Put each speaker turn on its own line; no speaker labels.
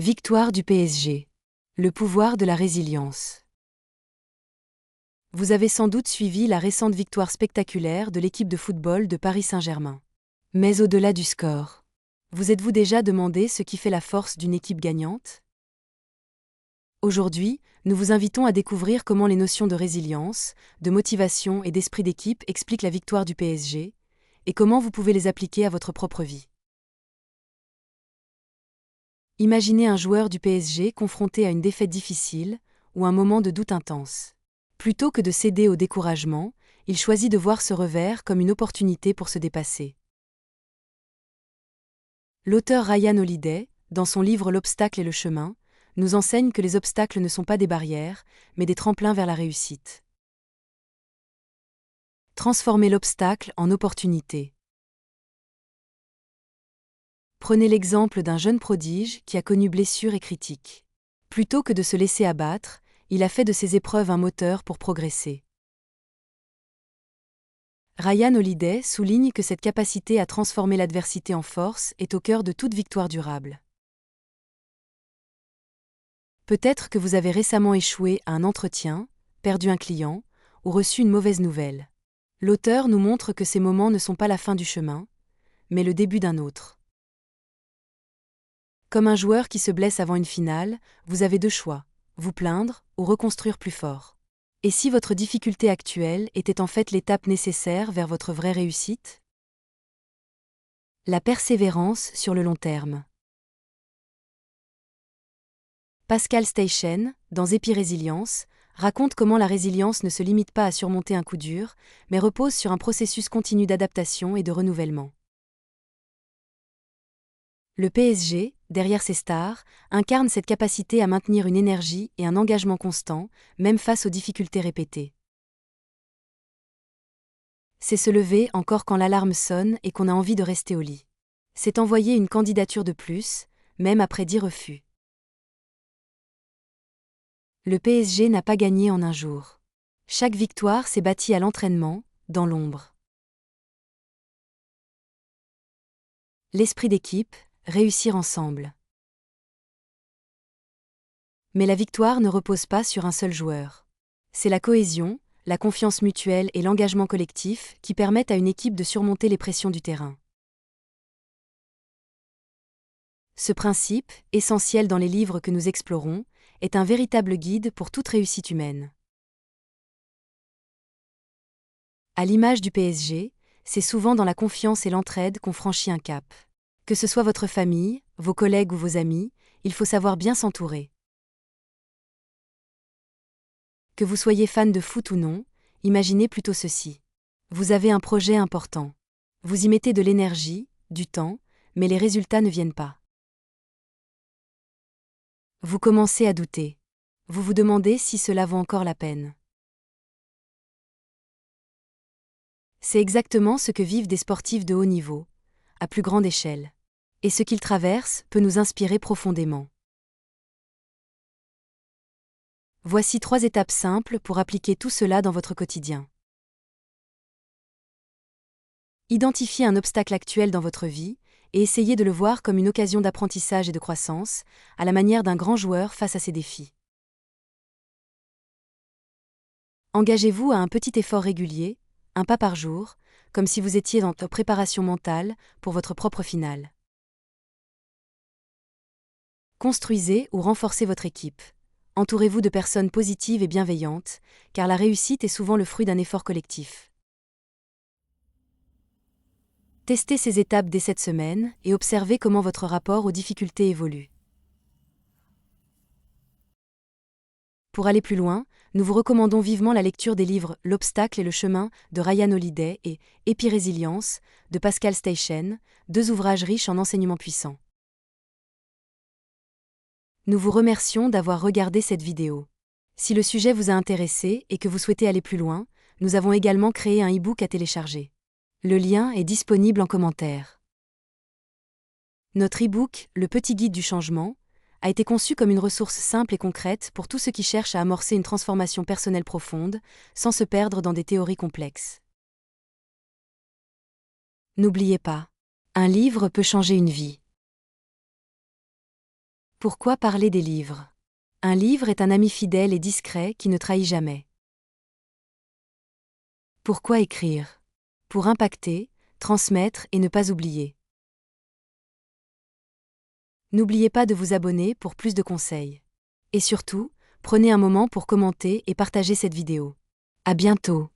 Victoire du PSG. Le pouvoir de la résilience. Vous avez sans doute suivi la récente victoire spectaculaire de l'équipe de football de Paris Saint-Germain. Mais au-delà du score, vous êtes-vous déjà demandé ce qui fait la force d'une équipe gagnante ? Aujourd'hui, nous vous invitons à découvrir comment les notions de résilience, de motivation et d'esprit d'équipe expliquent la victoire du PSG, et comment vous pouvez les appliquer à votre propre vie. Imaginez un joueur du PSG confronté à une défaite difficile ou un moment de doute intense. Plutôt que de céder au découragement, il choisit de voir ce revers comme une opportunité pour se dépasser. L'auteur Ryan Holiday, dans son livre L'obstacle et le chemin, nous enseigne que les obstacles ne sont pas des barrières, mais des tremplins vers la réussite. Transformez l'obstacle en opportunité. Prenez l'exemple d'un jeune prodige qui a connu blessures et critiques. Plutôt que de se laisser abattre, il a fait de ces épreuves un moteur pour progresser. Ryan Holiday souligne que cette capacité à transformer l'adversité en force est au cœur de toute victoire durable. Peut-être que vous avez récemment échoué à un entretien, perdu un client, ou reçu une mauvaise nouvelle. L'auteur nous montre que ces moments ne sont pas la fin du chemin, mais le début d'un autre. Comme un joueur qui se blesse avant une finale, vous avez deux choix, vous plaindre ou reconstruire plus fort. Et si votre difficulté actuelle était en fait l'étape nécessaire vers votre vraie réussite ? La persévérance sur le long terme. Pascal Steichen, dans Épirésilience, raconte comment la résilience ne se limite pas à surmonter un coup dur, mais repose sur un processus continu d'adaptation et de renouvellement. Le PSG, derrière ses stars, incarne cette capacité à maintenir une énergie et un engagement constant, même face aux difficultés répétées. C'est se lever encore quand l'alarme sonne et qu'on a envie de rester au lit. C'est envoyer une candidature de plus, même après 10 refus. Le PSG n'a pas gagné en un jour. Chaque victoire s'est bâtie à l'entraînement, dans l'ombre. L'esprit d'équipe, réussir ensemble. Mais la victoire ne repose pas sur un seul joueur. C'est la cohésion, la confiance mutuelle et l'engagement collectif qui permettent à une équipe de surmonter les pressions du terrain. Ce principe, essentiel dans les livres que nous explorons, est un véritable guide pour toute réussite humaine. À l'image du PSG, c'est souvent dans la confiance et l'entraide qu'on franchit un cap. Que ce soit votre famille, vos collègues ou vos amis, il faut savoir bien s'entourer. Que vous soyez fan de foot ou non, imaginez plutôt ceci. Vous avez un projet important. Vous y mettez de l'énergie, du temps, mais les résultats ne viennent pas. Vous commencez à douter. Vous vous demandez si cela vaut encore la peine. C'est exactement ce que vivent des sportifs de haut niveau, à plus grande échelle. Et ce qu'ils traversent peut nous inspirer profondément. Voici 3 étapes simples pour appliquer tout cela dans votre quotidien. Identifiez un obstacle actuel dans votre vie et essayez de le voir comme une occasion d'apprentissage et de croissance, à la manière d'un grand joueur face à ses défis. Engagez-vous à un petit effort régulier, un pas par jour, comme si vous étiez dans votre préparation mentale pour votre propre finale. Construisez ou renforcez votre équipe. Entourez-vous de personnes positives et bienveillantes, car la réussite est souvent le fruit d'un effort collectif. Testez ces étapes dès cette semaine et observez comment votre rapport aux difficultés évolue. Pour aller plus loin, nous vous recommandons vivement la lecture des livres L'obstacle et le chemin de Ryan Holiday et Épirésilience de Pascal Steichen, 2 ouvrages riches en enseignements puissants. Nous vous remercions d'avoir regardé cette vidéo. Si le sujet vous a intéressé et que vous souhaitez aller plus loin, nous avons également créé un e-book à télécharger. Le lien est disponible en commentaire. Notre e-book, Le petit guide du changement, a été conçu comme une ressource simple et concrète pour tous ceux qui cherchent à amorcer une transformation personnelle profonde, sans se perdre dans des théories complexes. N'oubliez pas, un livre peut changer une vie. Pourquoi parler des livres? Un livre est un ami fidèle et discret qui ne trahit jamais. Pourquoi écrire? Pour impacter, transmettre et ne pas oublier. N'oubliez pas de vous abonner pour plus de conseils. Et surtout, prenez un moment pour commenter et partager cette vidéo. À bientôt!